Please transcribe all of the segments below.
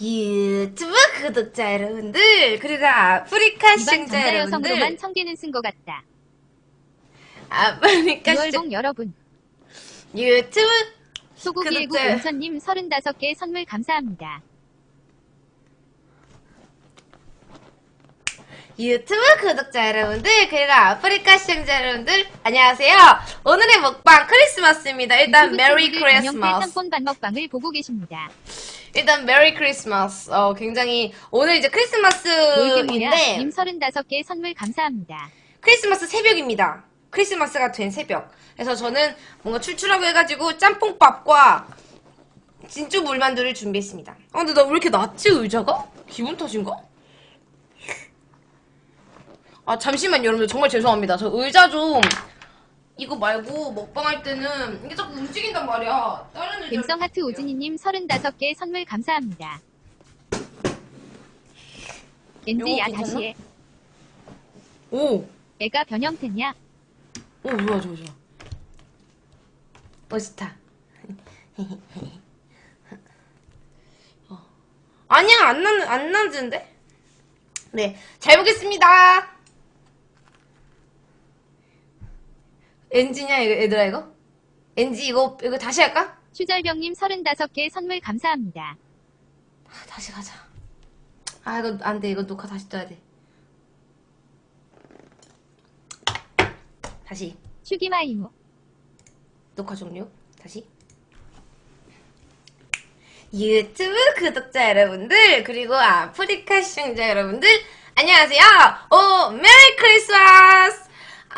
유튜브 구독자 여러분들, 그리고 아프리카 이번 시청자 전자 여러분들, 여성으로만 1000개는 쓴 것 같다. 아프리카 시청 6월봉 여러분. 유튜브 소고기애국 구독자 온천님 35개 선물 감사합니다. 유튜브 구독자 여러분들, 그리고 아프리카 시청자 여러분들, 안녕하세요. 오늘의 먹방 크리스마스입니다. 일단 유튜브 메리 친구들 경영태 크리스마스. 짬뽕밥 먹방을 보고 계십니다. 일단 메리 크리스마스. 굉장히 오늘 이제 놀게 뭐야 크리스마스인데 님 35개 선물 감사합니다. 크리스마스 새벽입니다. 크리스마스가 된 새벽. 그래서 저는 뭔가 출출하고 해가지고 짬뽕밥과 진주 물만두를 준비했습니다. 근데 나 왜 이렇게 낮지, 의자가? 기분 탓인가? 잠시만요, 여러분들. 정말 죄송합니다. 저 의자 좀, 이거 말고 먹방할 때는 이게 자꾸 움직인단 말이야. 다른 의자. 갬성하트 오진이님 35개 선물 감사합니다. 겐지 야 괜찮나? 다시 해. 오! 애가 변형태냐? 오, 좋아, 좋아, 좋아. 멋있다. 아니야, 안 낮은데? 네, 잘 보겠습니다. 엔지냐, 얘들아, 이거? 엔지, 이거 다시 할까? 추절병님 35개 선물 감사합니다. 다시 가자. 이거 안 돼. 이거 녹화 다시 떠야 돼. 다시. 슈기마이모. 녹화 종료. 다시. 유튜브 구독자 여러분들, 그리고 아프리카 시청자 여러분들, 안녕하세요. 메리 크리스마스!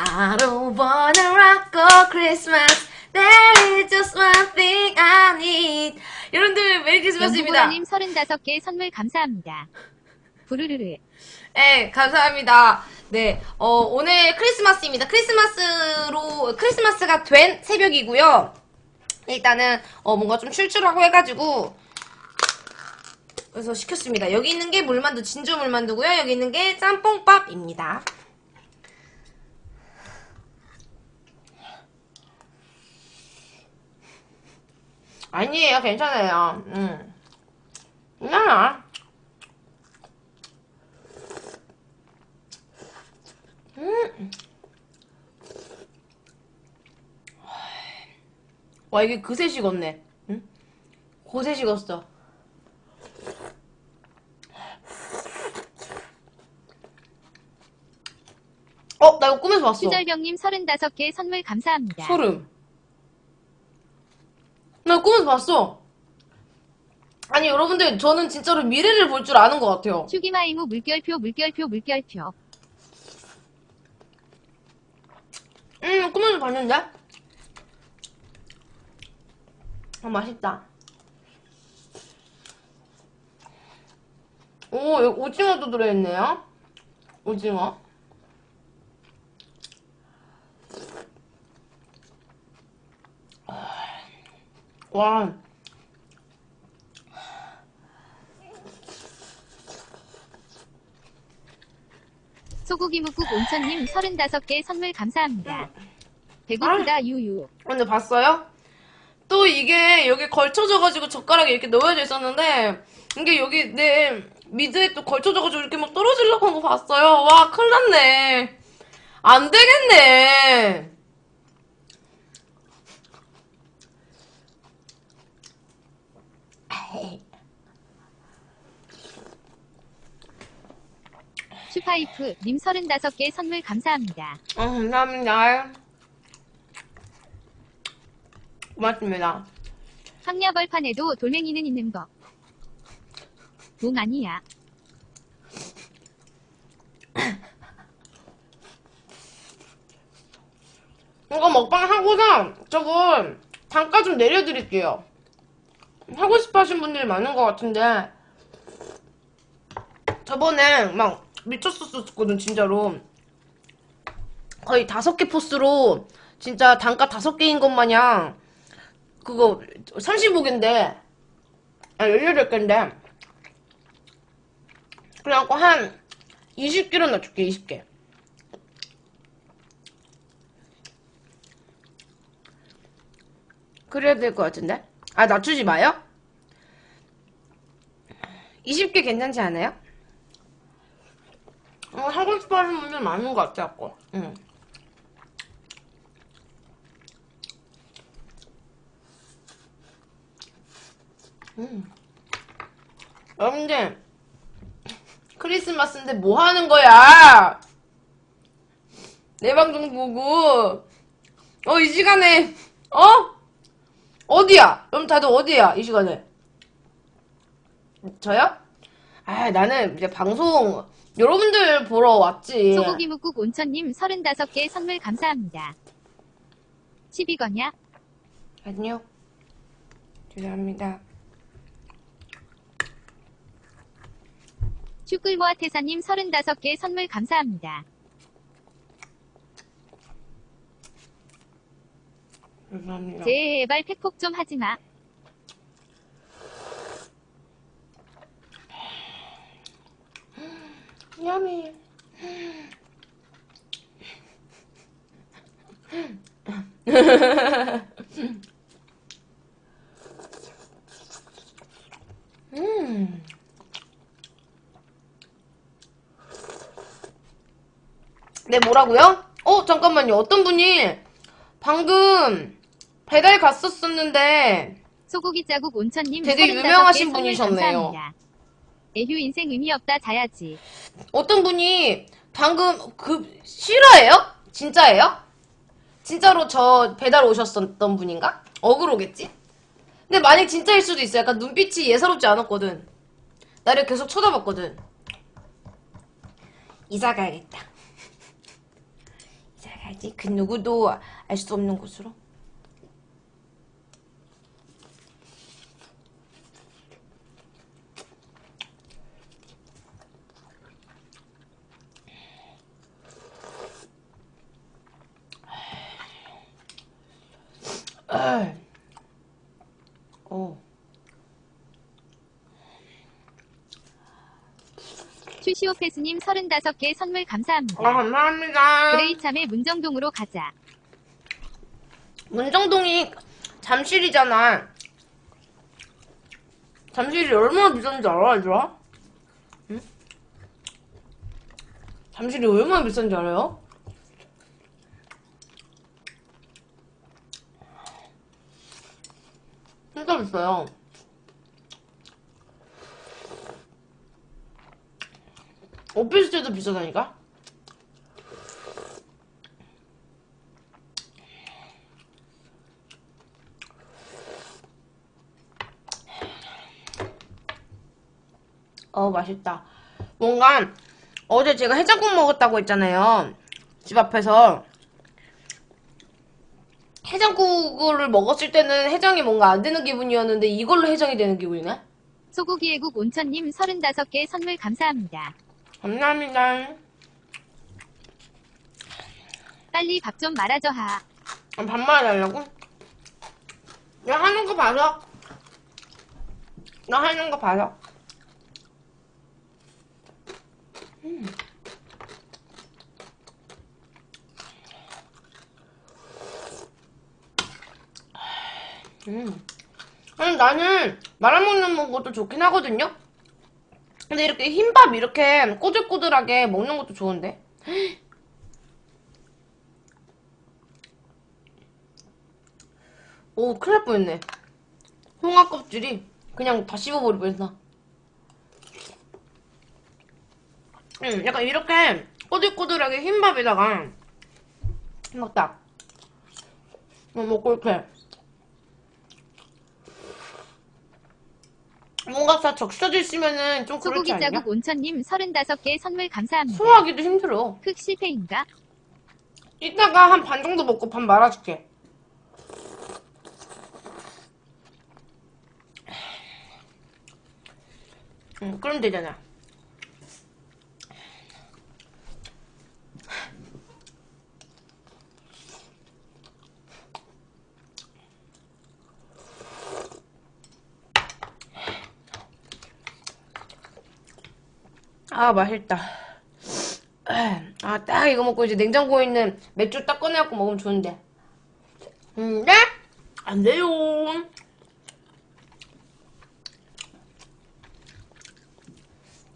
I don't wanna rock or Christmas. There is just one thing I need. 여러분들, 메리 크리스마스입니다. 영구보라님 35개 선물 감사합니다. 부르르르. 네, 감사합니다. 네, 오늘 크리스마스입니다. 크리스마스가 된 새벽이고요. 일단은, 뭔가 좀 출출하고 해가지고, 그래서 시켰습니다. 여기 있는 게 물만두, 진주 물만두고요. 여기 있는 게 짬뽕밥입니다. 아니에요, 괜찮아요. 괜찮아. 와, 이게 그새 식었네. 응? 고새 식었어. 나 이거 꿈에서 봤어. 추절병님 35개 선물 감사합니다. 소름. 나 이거 꿈에서 봤어. 아니, 여러분들, 저는 진짜로 미래를 볼 줄 아는 것 같아요. 슈기마이무 물결표. 꿈에서 봤는데? 맛있다. 오, 여기 오징어도 들어있네요. 오징어. 와. 소고기 묵국 온천님 35개 선물 감사합니다. 배고프다 유유. 근데 봤어요? 또 이게 여기 걸쳐져가지고 젓가락에 이렇게 넣어져 있었는데, 이게 여기 내 미드에 또 걸쳐져가지고 이렇게 막 떨어지려고 한 거 봤어요. 와, 큰일 났네. 안 되겠네. 슈파이프 님 35개 선물 감사합니다. 감사합니다. 고맙습니다. 황야벌판에도 돌멩이는 있는 법. 몽 아니야. 이거 먹방 하고서 저거 단가 좀 내려드릴게요. 하고 싶어 하신 분들이 많은 것 같은데, 저번에 막 미쳤었거든, 진짜로. 거의 5개 포스로 진짜 단가 5개인 것 마냥 그거 35개인데 18개인데 그래갖고 한 20개로 낮출게. 20개. 그래야 될 것 같은데? 낮추지 마요? 20개 괜찮지 않아요? 하고 싶어 하는 분들 많은 것 같아요. 응. 여러분들, 크리스마스인데 뭐 하는 거야? 내 방송 보고, 이 시간에, 어디야? 여러분 다들 어디야? 이 시간에. 저요? 나는 이제 방송, 여러분들 보러 왔지. 소고기 묵국 온천님 35개 선물 감사합니다. 12거냐? 아니요. 죄송합니다. 슈꿀모아테사님 35개 선물 감사합니다. 죄송합니다. 제발 팩폭 좀 하지마. 야미. 네, 뭐라고요? 잠깐만요. 어떤 분이 방금 배달 갔었었는데 소고기 자국 온천님 되게 35개 유명하신 선물 분이셨네요. 감사합니다. 에휴 인생 의미 없다 자야지. 어떤 분이 방금 실화예요? 진짜예요? 진짜로 저 배달 오셨었던 분인가? 어그로겠지? 근데 만약 진짜일 수도 있어. 약간 눈빛이 예사롭지 않았거든. 나를 계속 쳐다봤거든. 이사 가야겠다. 이사 가야지. 그 누구도 알 수 없는 곳으로. 슈시오페스님 35개 선물 감사합니다. 감사합니다. 그레이참의 문정동으로 가자. 문정동이 잠실이잖아. 잠실이 얼마나 비싼지 알아, 얘들아? 응? 잠실이 얼마나 비싼지 알아요? 진짜 비싸요. 오피스텔도 비싸다니까? 맛있다. 뭔가 어제 제가 해장국 먹었다고 했잖아요. 집 앞에서. 해장국을 먹었을 때는 해장이 뭔가 안 되는 기분이었는데 이걸로 해장이 되는 기분이네? 소고기 애국 온천님 35개 선물 감사합니다. 감사합니다. 빨리 밥 좀 말아줘 하. 반말 해달라고? 야, 하는 거 봐서. 나 하는 거 봐서. 아니, 나는 말아먹는 것도 좋긴 하거든요? 근데 이렇게 흰밥 이렇게 꼬들꼬들하게 먹는 것도 좋은데? 오, 큰일 날 뻔했네. 홍합 껍질이 그냥 다 씹어버릴 뻔했어. 약간 이렇게 꼬들꼬들하게 흰밥에다가 막 딱 먹고 이렇게 뭔가 다 적셔져 있으면은 좀 그렇지 소고기 않냐? 자국 온천님 35개 선물 감사합니다. 소화하기도 힘들어. 흑 실패인가? 이따가 한 반 정도 먹고 반 말아줄게. 그럼 되잖아. 아, 맛있다. 딱 이거 먹고 이제 냉장고에 있는 맥주 딱 꺼내갖고 먹으면 좋은데. 네? 안 돼요.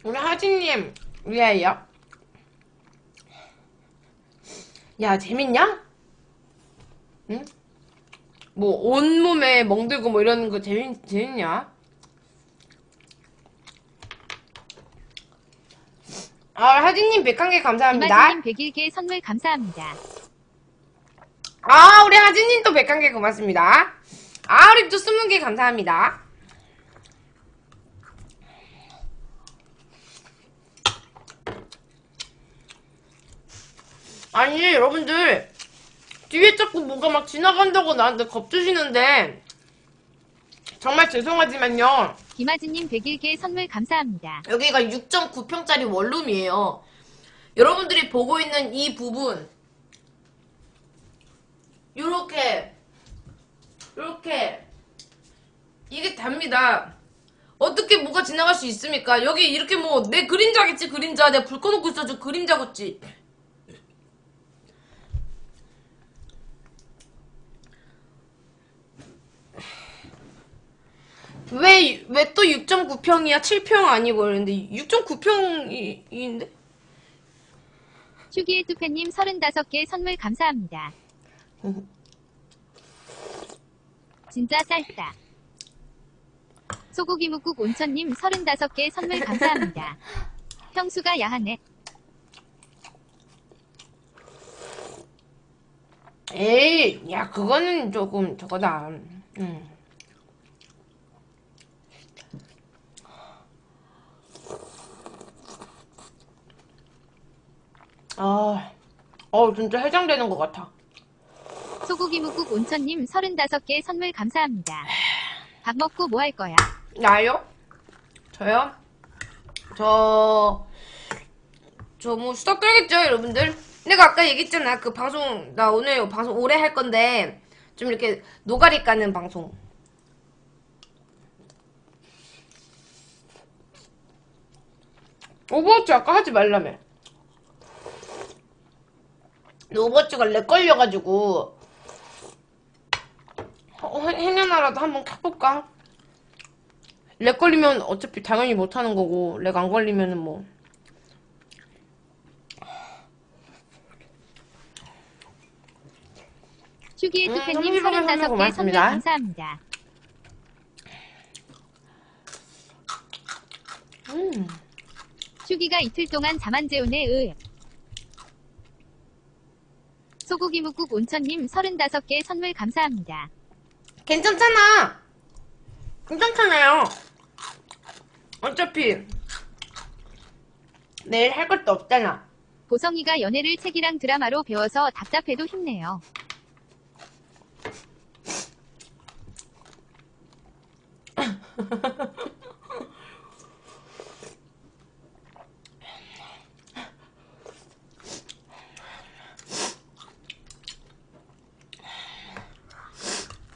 우리 하진님 위하여. 야, 재밌냐? 응? 뭐 온몸에 멍들고 뭐 이러는 거 재밌냐? 아, 하진님 101개 감사합니다. 이마진님 101개 선물 감사합니다. 아, 우리 하진님 또 101개 고맙습니다. 아, 우리 또 20개 감사합니다. 아니, 여러분들 뒤에 자꾸 뭐가 막 지나간다고 나한테 겁주시는데 정말 죄송하지만요, 이마진님 101개 선물 감사합니다. 여기가 6.9평짜리 원룸이에요. 여러분들이 보고 있는 이 부분 요렇게 이게 답니다. 어떻게 뭐가 지나갈 수 있습니까? 여기 이렇게 뭐 내 그림자겠지. 그림자. 내가 불 꺼놓고 있어줘. 그림자겠지. 왜 또 6.9평이야? 7평 아니고 이러는데 6.9평인데? 휴기의 투팬님 35개 선물 감사합니다. 진짜 짧다. 소고기 묵국 온천님 35개 선물 감사합니다. 평수가 야하네. 에이, 야, 그거는 조금 저거다. 진짜 해장되는 것 같아. 소고기 묵국 온천님 35개 선물 감사합니다. 밥 먹고 뭐 할 거야? 나요? 저요? 저 뭐 수다 떨겠죠, 여러분들? 내가 아까 얘기했잖아. 그 방송, 나 오늘 방송 오래 할 건데, 좀 이렇게 노가리 까는 방송. 오버워치 아까 하지 말라며. 오버워치가 렉 걸려가지고, 해년아라도 한번 켜볼까? 렉 걸리면 어차피 당연히 못하는 거고, 렉 안 걸리면은 뭐. 휴기의 투팬님 선물 35개 선물 고맙습니다. 감사합니다. 휴기가 이틀 동안 잠 안 재우네. 소고기 묵국 온천님 35개 선물 감사합니다. 괜찮잖아. 괜찮잖아요. 어차피 내일 할 것도 없잖아. 보성이가 연애를 책이랑 드라마로 배워서 답답해도 힘내요.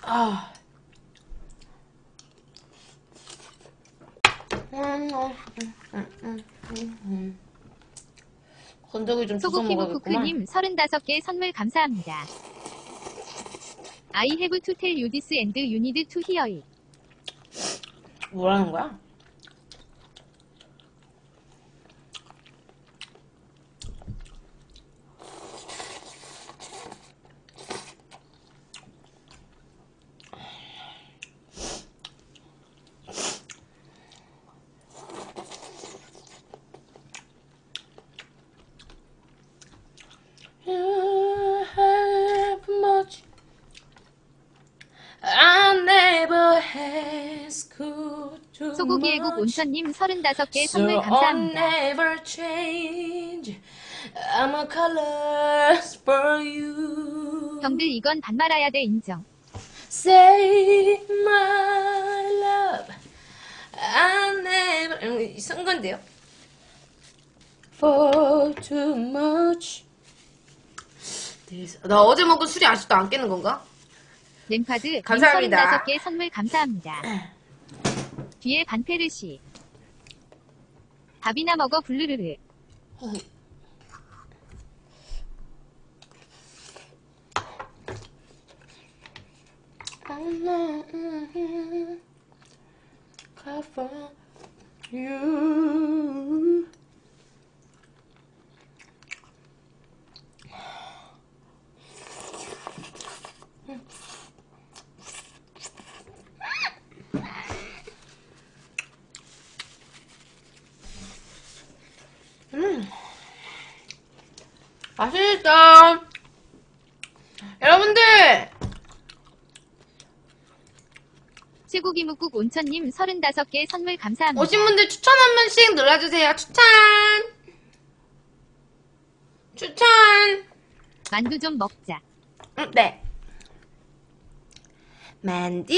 아. 건더기 좀 주워 소고기 먹어야겠구만. 묵국님 35개 선물 감사합니다. I have to tell you this and you need to hear it. 뭐라는 거야? You have much I never asked too 소고기 애국 much. 온천님 35개 선물 So I'll 감사합니다. never change. I'm a colors for you. 형들 이건 반말아야 돼 인정. Say my love. I never 쓴 건데요. For too much. 나 어제 먹은 술이 아직도 안 깨는 건가? 램파드 감사합니다. 35개 선물 감사합니다. 뒤에 반페르시. 밥이나 먹어 블루르르. you. 맛있다. 여러분들 쇠고기 묵국 온천님 35개 선물 감사합니다. 오신 분들 추천 한 번씩 눌러주세요. 추천. 만두 좀 먹자. 네. 만두.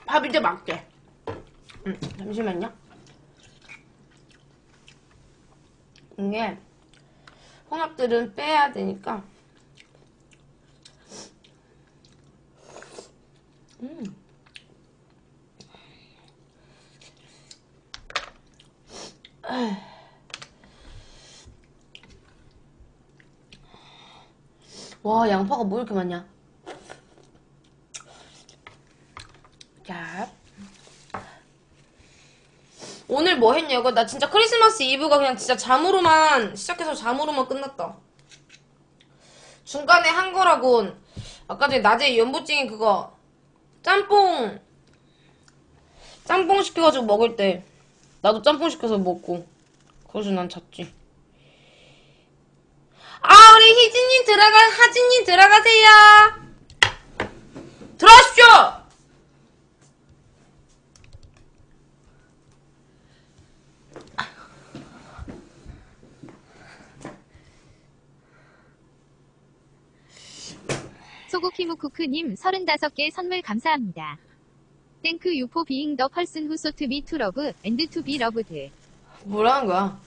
밥 이제 먹게. 잠시만요. 이게 홍합들은 빼야 되니까. 와, 양파가 뭐 이렇게 많냐? 자, 오늘 뭐 했냐고? 나 진짜 크리스마스 이브가 그냥 진짜 잠으로만 시작해서 잠으로만 끝났다. 중간에 한 거라곤 아까 전에 낮에 연보증이 그거 짬뽕 시켜가지고 먹을 때 나도 짬뽕 시켜서 먹고 그래서 난 잤지. 아, 우리 하진님 들어가세요. 들어가십시오. 소고키무쿠크님 35개 선물 감사합니다. 땡크 유포 비잉 더 펄슨 후 소트 미 투 러브 앤드 투 비 러브드. 뭐라는 거야?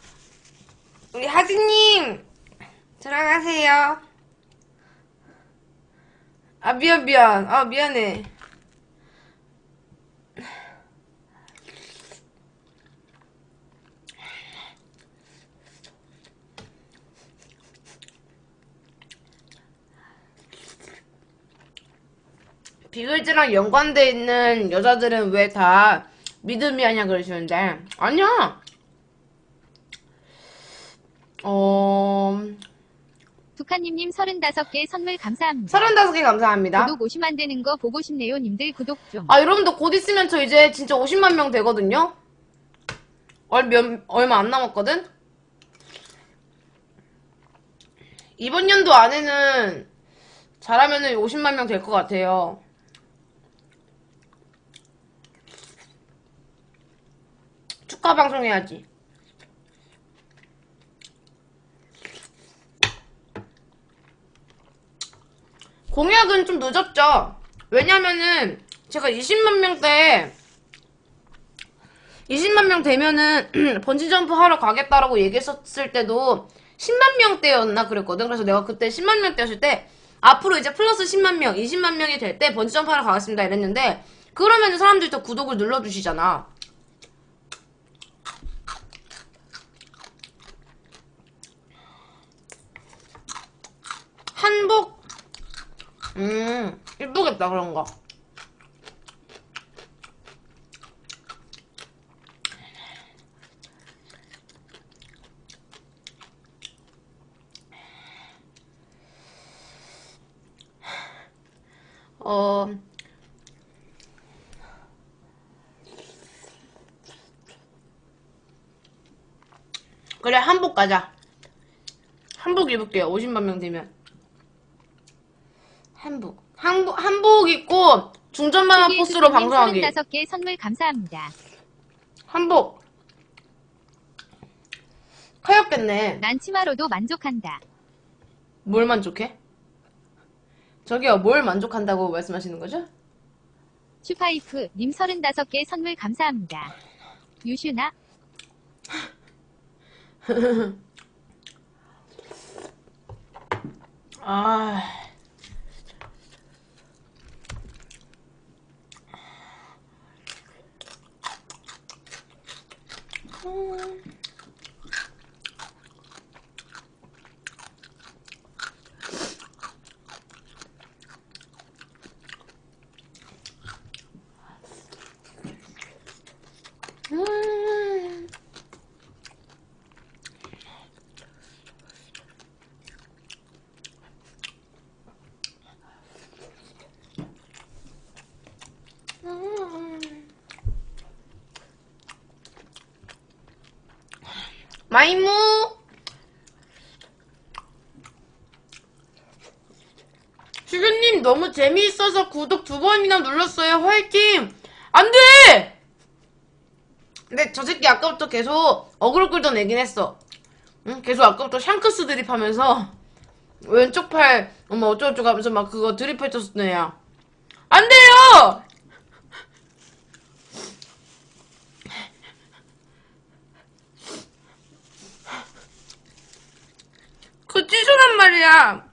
우리 하진님 들어가세요. 아, 미안. 아, 미안해. 비글즈랑 연관돼 있는 여자들은 왜 다 믿음이 아냐 그러시는데 아니야. 두카님님 35개 선물 감사합니다. 35개 감사합니다. 구독 50만 되는 거 보고 싶네요. 님들 구독 좀. 아, 여러분들 곧 있으면 저 이제 진짜 50만 명 되거든요? 얼마 안 남았거든? 이번 연도 안에는 잘하면은 50만 명 될 것 같아요. 축하 방송 해야지. 공약은 좀 늦었죠? 왜냐면은 제가 20만 명 되면은 번지점프 하러 가겠다라고 얘기했었을 때도 10만 명대였나 그랬거든. 그래서 내가 그때 10만 명대였을 때 앞으로 이제 플러스 10만 명, 20만 명이 될 때 번지점프 하러 가겠습니다 이랬는데 그러면은 사람들이 더 구독을 눌러주시잖아. 한복 이쁘겠다 그런 거. 그래, 한복 가자. 한복 입을게요. 50만 명 되면. 한복 입고 중전마마 포스로 방송하기. 35개 선물 감사합니다. 한복. 커였겠네. 난 치마로도 만족한다. 뭘 만족해? 저기요, 뭘 만족한다고 말씀하시는 거죠? 슈파이프 님 35개 선물 감사합니다. 유슈나 아. 마이무. 슈규님 너무 재미있어서 구독 2번이나 눌렀어요. 화이팅! 안 돼! 근데 저 새끼 아까부터 계속 어그로 끌던 애긴 했어. 응? 계속 아까부터 샹크스 드립하면서 왼쪽 팔 어쩌고저쩌고 하면서 막 그거 드립해줬었던 애야. 안 돼요! 그 찌소란 말이야.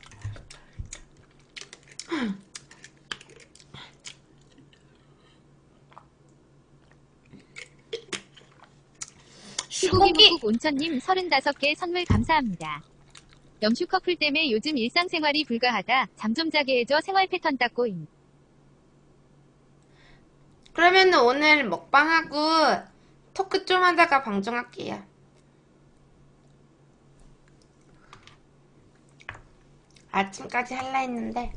슈고기 묵국 온천님 35개 선물 감사합니다. 염슈 커플 때문에 요즘 일상생활이 불가하다. 잠 좀 자게 해줘. 생활 패턴 닦고임. 그러면 오늘 먹방하고 토크 좀 하다가 방송할게요. 아침까지 할라 했는데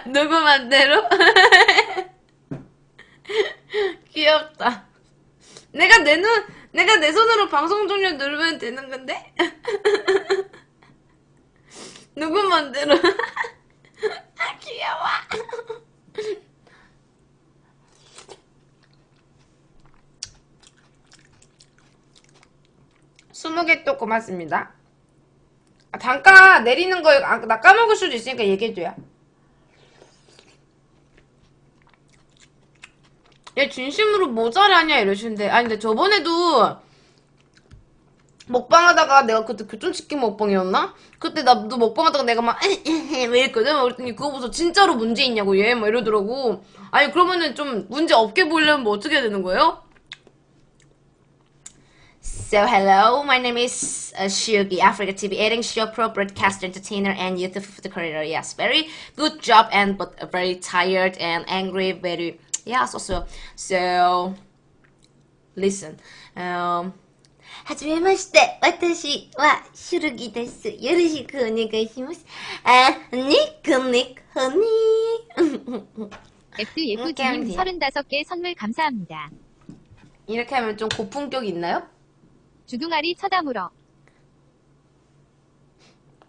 누구 맘대로? 귀엽다. 내가 내 손으로 방송 종료 누르면 되는 건데? 누구 맘대로? 귀여워. 20개 또 고맙습니다. 아, 단가 내리는 거, 나 까먹을 수도 있으니까 얘기해줘요. 얘 진심으로 모자라냐 이러시는데. 아니, 근데 저번에도 먹방하다가 내가 그때 교촌치킨 먹방이었나? 그때 나도 먹방하다가 내가 막, 왜 이랬거든? 그랬더니 그거 보고서 진짜로 문제 있냐고, 얘. 막 이러더라고. 아니, 그러면은 좀 문제 없게 보려면 뭐 어떻게 해야 되는 거예요? So hello, my name is Shugi, Africa TV editing show, pro broadcaster, entertainer, and YouTube food creator. Yes, very good job, and but very tired and angry. Very so listen. はじめまして、私はシュルギです。よろしくお願いします。ニコニコニ。FFG님 35개 선물 감사합니다. 이렇게 하면 좀 고품격 있나요? 주둥아리 쳐다물어.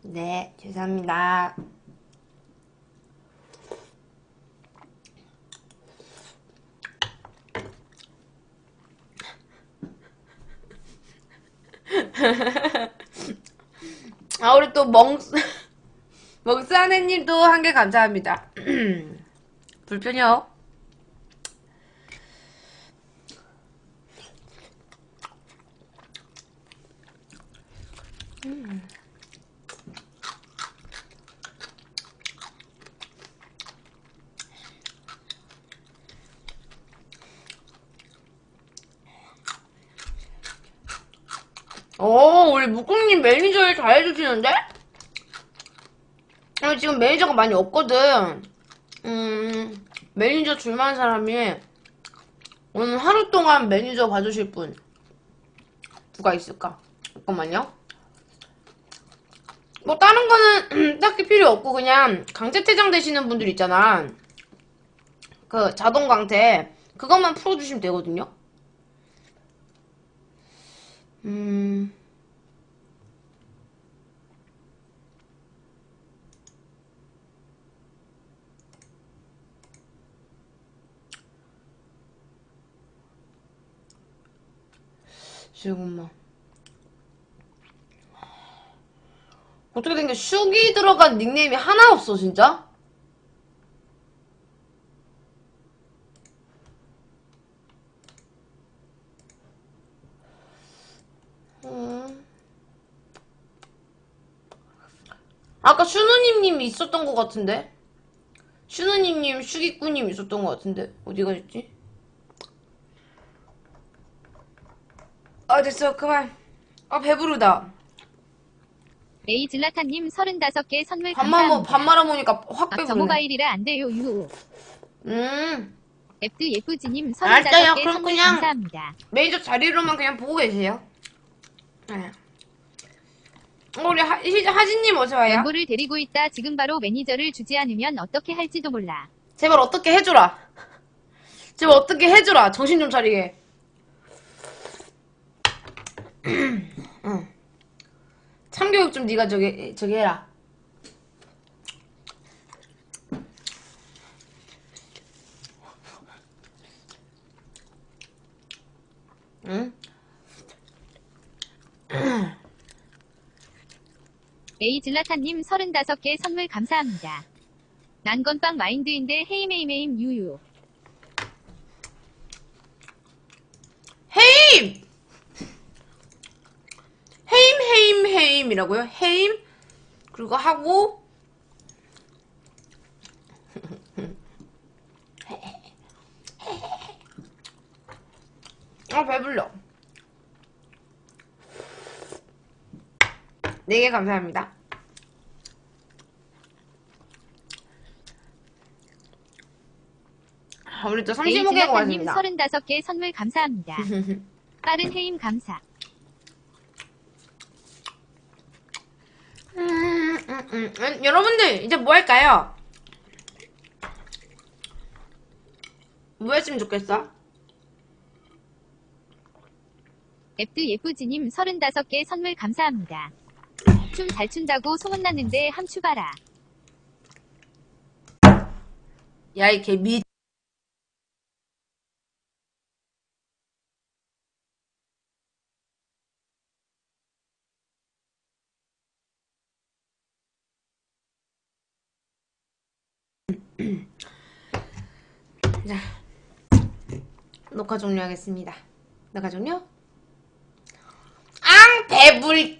네, 죄송합니다. 아, 우리 또 멍스하네님도 한 개 감사합니다. 불편해요. 우리 묵국님 매니저 일 잘해주시는데? 지금 매니저가 많이 없거든. 매니저 줄만한 사람이 오늘 하루 동안 매니저 봐주실 분 누가 있을까? 잠깐만요. 뭐 다른 거는 딱히 필요 없고 그냥 강제 퇴장되시는 분들 있잖아. 그 자동 강퇴 그것만 풀어주시면 되거든요. 잠깐만. 어떻게 된 게 슈기 들어간 닉네임이 하나 없어 진짜? 아까 슈누님님이 있었던 것 같은데? 슈누님님, 슈기꾸님 있었던 것 같은데? 어디 가셨지? 아, 됐어. 그만. 아, 배부르다. 메이즐라타님 35개 선물 밥 감사합니다. 말아먹으니까 확 저 배부르네. 모바일이라 안 돼요. 유. 앱드 예쁘지님 알았어요. 35개 그럼 선물 그냥 감사합니다. 매니저 자리로만 그냥 보고 계세요. 네. 우리 하진님 어서와요. 연보를 데리고 있다. 지금 바로 매니저를 주지 않으면 어떻게 할지도 몰라. 제발 어떻게 해주라. 제발 어떻게 해주라. 정신 좀 차리게. 응. 참교육 좀 네가 저기 해라. 응? 에이즐라타님 35개 선물 감사합니다. 난 건빵 마인드인데 헤임헤임헤임 유유. 헤임! 헤임이라고요? 헤임? 그리고 하고 아 배불러. 4개 감사합니다. 우리 또 35개 에이즐라타님 고맙습니다. 35개 선물 감사합니다. 빠른 헤임 감사. 여러분들 이제 뭐 할까요? 뭐 했으면 좋겠어? 앱드 예쁘지님 35개 선물 감사합니다. 춤 잘 춘다고 소문났는데 함추 봐라. 야 이 개미. 자, 녹화 종료하겠습니다. 녹화 종료? 앙 배불